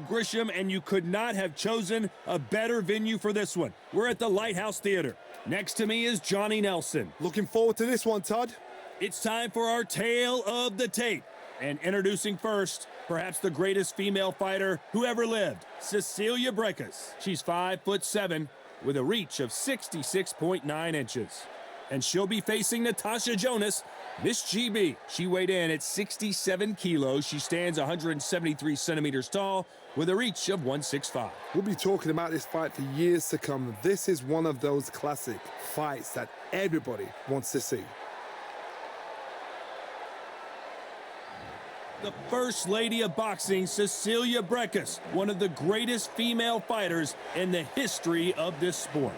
Grisham, and you could not have chosen a better venue for this one. We're at the Lighthouse Theater. Next to me is Johnny Nelson. Looking forward to this one, Todd. It's time for our tale of the tape. And introducing first, perhaps the greatest female fighter who ever lived, Cecilia Brækhus. She's 5'7", with a reach of 66.9 inches. And she'll be facing Natasha Jonas, Miss GB. She weighed in at 67 kilos. She stands 173 centimeters tall with a reach of 165. We'll be talking about this fight for years to come. This is one of those classic fights that everybody wants to see. The First Lady of Boxing, Cecilia Brækhus, one of the greatest female fighters in the history of this sport.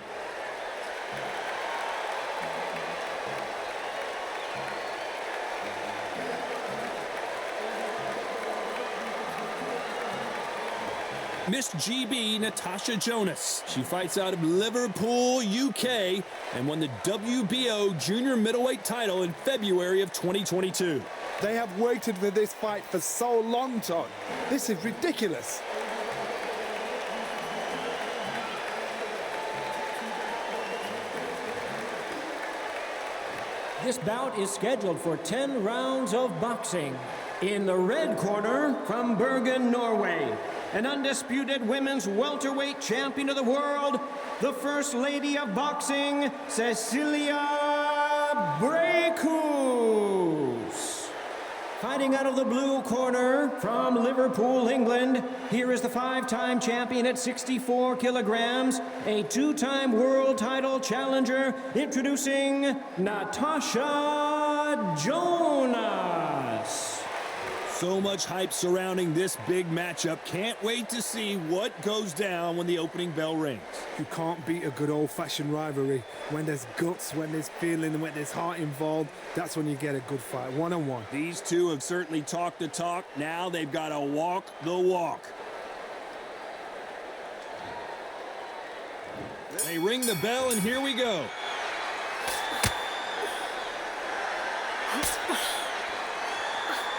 Miss GB, Natasha Jonas. She fights out of Liverpool, UK, and won the WBO junior middleweight title in February of 2022. They have waited for this fight for so long, Todd. This is ridiculous. This bout is scheduled for 10 rounds of boxing. In the red corner, from Bergen, Norway, an undisputed women's welterweight champion of the world, the First Lady of Boxing, Cecilia Brækhus. Fighting out of the blue corner, from Liverpool, England, here is the 5-time champion at 64 kilograms, a 2-time world title challenger, introducing Natasha Jonas. So much hype surrounding this big matchup. Can't wait to see what goes down when the opening bell rings. You can't beat a good old-fashioned rivalry. When there's guts, when there's feeling, when there's heart involved, that's when you get a good fight, one-on-one. These two have certainly talked the talk. Now they've got to walk the walk. They ring the bell, and here we go.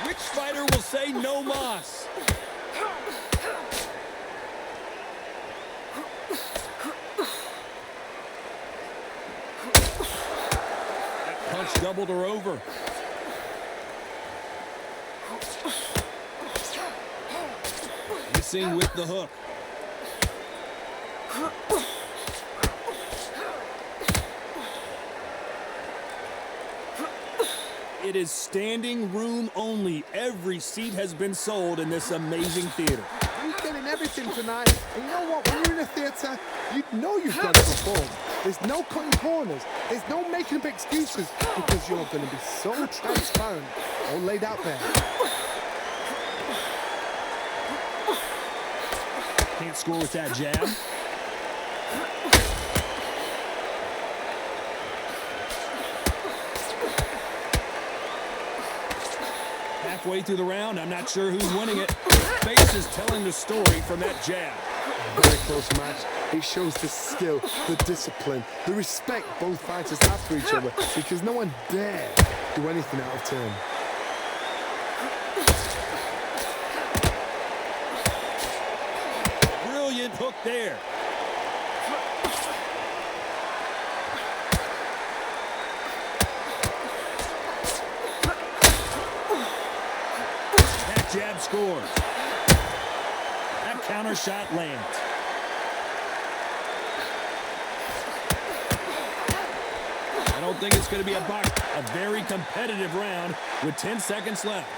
Which fighter will say no mas? That punch doubled her over. Missing with the hook. It is standing room only. Every seat has been sold in this amazing theater. You're getting everything tonight. And you know what? When you're in a theater, you know you've got to perform. There's no cutting corners. There's no making up excuses because you're going to be so transparent, all laid out there. Can't score with that jab. Halfway through the round, I'm not sure who's winning it. Face is telling the story from that jab. Very close match. It shows the skill, the discipline, the respect both fighters have for each other because no one dare do anything out of turn. Brilliant hook there. Jab scores. That counter shot lands. I don't think it's going to be a very competitive round with 10 seconds left.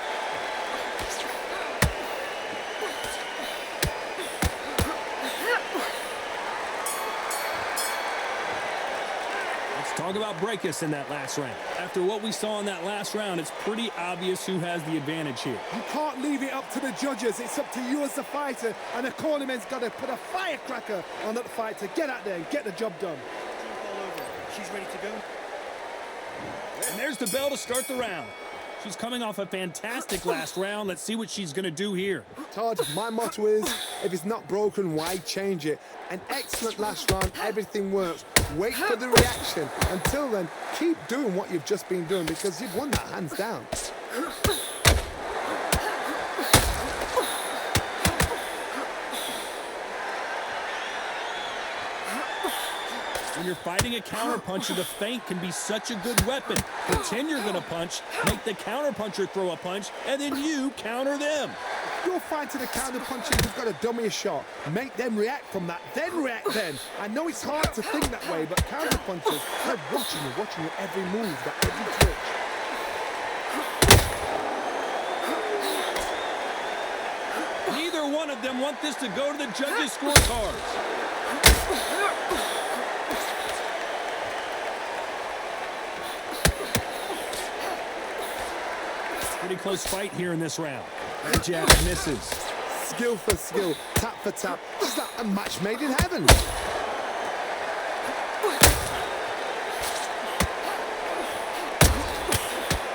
Talk about Brækhus in that last round. After what we saw in that last round, it's pretty obvious who has the advantage here. You can't leave it up to the judges. It's up to you as the fighter, and the cornerman's got to put a firecracker on that fight to get out there and get the job done. She's ready to go. And there's the bell to start the round. She's coming off a fantastic last round. Let's see what she's going to do here. Todd, my motto is, if it's not broken, why change it? An excellent last round, everything works. Wait for the reaction. Until then, keep doing what you've just been doing because you've won that hands down. When you're fighting a counterpuncher, the feint can be such a good weapon. Pretend you're going to punch, make the counterpuncher throw a punch, and then you counter them. You're fighting a counterpuncher who's got to dummy a shot. Make them react from that, then react then. I know it's hard to think that way, but counterpunchers, they're watching you every move, that every twitch. Neither one of them want this to go to the judges' scorecards. Pretty close fight here in this round. That jab misses. Skill for skill, tap for tap. It's like a match made in heaven.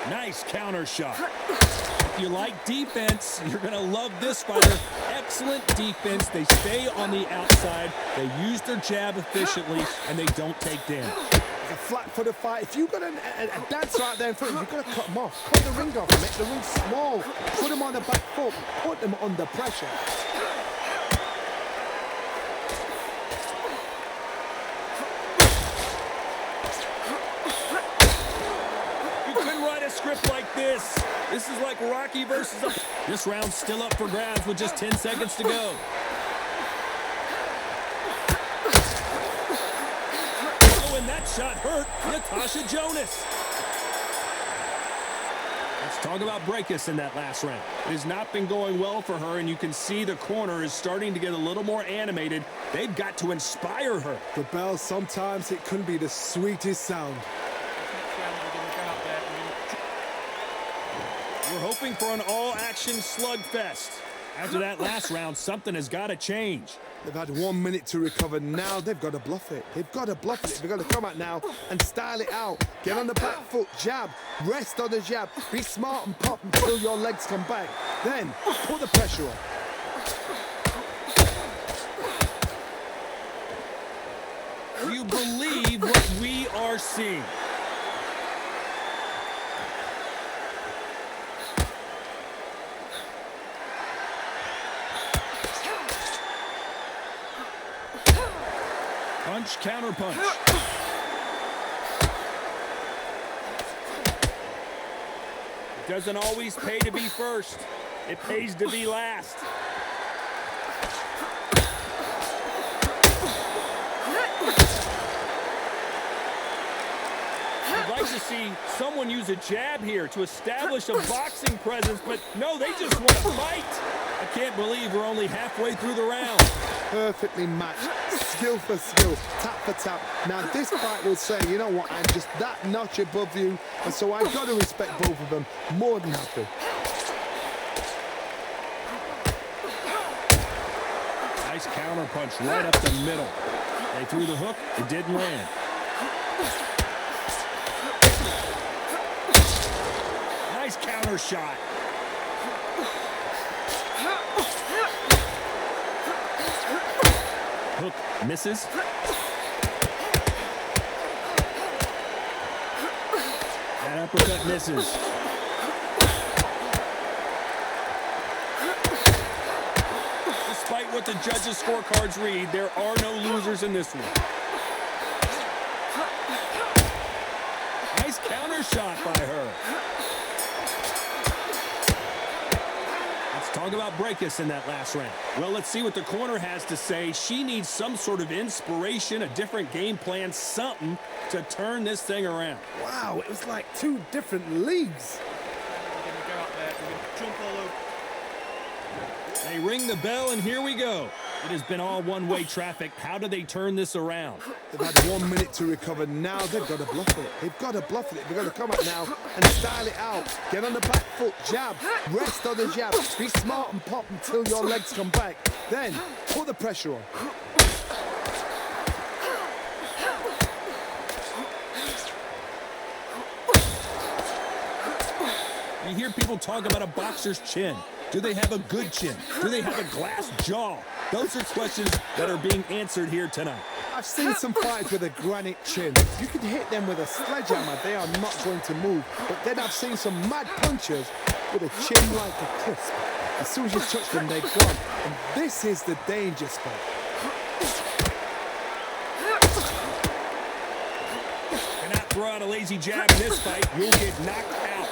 Nice counter shot. If you like defense, you're going to love this fighter. Excellent defense. They stay on the outside. They use their jab efficiently, and they don't take damage. A flat-footed fight. If you've got a dancer out there in front of you, you've got to cut them off. Cut the ring off, make the ring small. Put them on the back foot. Put them under pressure. You couldn't write a script like this. This is like Rocky versus... This round's still up for grabs with just 10 seconds to go. That shot hurt Natasha Jonas. Let's talk about Brækhus in that last round. It has not been going well for her, and you can see the corner is starting to get a little more animated. They've got to inspire her. The bell, sometimes it can be the sweetest sound. We're hoping for an all-action slugfest. After that last round, something has got to change. They've had 1 minute to recover. Now they've got to bluff it. They've got to bluff it. They've got to come out now and style it out. Get on the back foot, jab, rest on the jab. Be smart and pop until your legs come back. Then put the pressure on. Do you believe what we are seeing? Punch, counter punch. It doesn't always pay to be first. It pays to be last. I'd like to see someone use a jab here to establish a boxing presence, but no, they just want to fight. I can't believe we're only halfway through the round. Perfectly matched, skill for skill, tap for tap. Now this fight will say, you know what, I'm just that notch above you, and so I've got to respect both of them. More than happy. Nice counter punch right up the middle. They threw the hook, it didn't land. Nice counter shot. Hook misses. That uppercut misses. Despite what the judges' scorecards read, there are no losers in this one. Nice counter shot by her. Let's talk about Brækhus in that last round. Well, let's see what the corner has to say. She needs some sort of inspiration, a different game plan, something to turn this thing around. Wow, it was like two different leagues. We're going to go out there. We're going to jump all over. They ring the bell, and here we go. It has been all one-way traffic. How do they turn this around? They've had 1 minute to recover. Now they've got to bluff it. They've got to bluff it. They've got to come out now and style it out. Get on the back foot, jab, rest on the jab. Be smart and pop until your legs come back. Then put the pressure on. You hear people talk about a boxer's chin. Do they have a good chin? Do they have a glass jaw? Those are questions that are being answered here tonight. I've seen some fighters with a granite chin. You can hit them with a sledgehammer. They are not going to move. But then I've seen some mad punchers with a chin like a crisp. As soon as you touch them, they're gone. And this is the danger spot. Throw out a lazy jab in this fight, you'll get knocked out.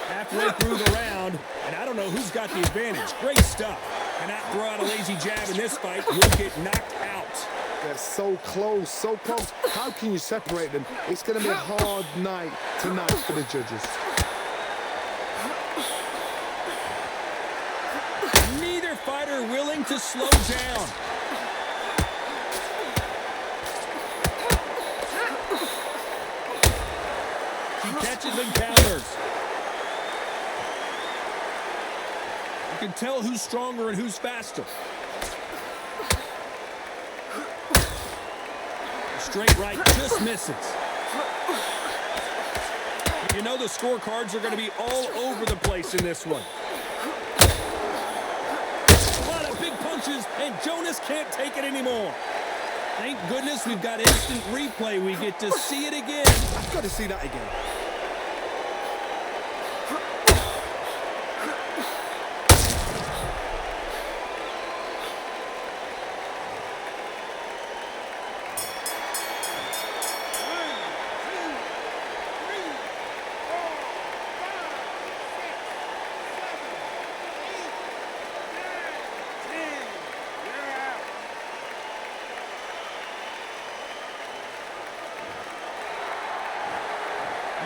Halfway through the round, and I don't know who's got the advantage. Great stuff. Cannot throw out a lazy jab in this fight, you'll get knocked out. They're so close, so close. How can you separate them? It's going to be a hard night tonight for the judges. Neither fighter willing to slow down. She catches and counters. You can tell who's stronger and who's faster. Straight right just misses. You know the scorecards are going to be all over the place in this one. A lot of big punches, and Jonas can't take it anymore. Thank goodness we've got instant replay. We get to see it again. I've got to see that again.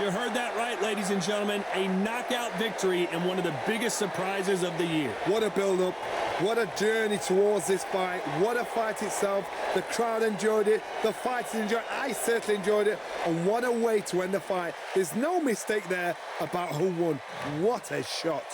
You heard that right, ladies and gentlemen. A knockout victory and one of the biggest surprises of the year. What a build-up. What a journey towards this fight. What a fight itself. The crowd enjoyed it. The fighters enjoyed it. I certainly enjoyed it. And what a way to end the fight. There's no mistake there about who won. What a shot.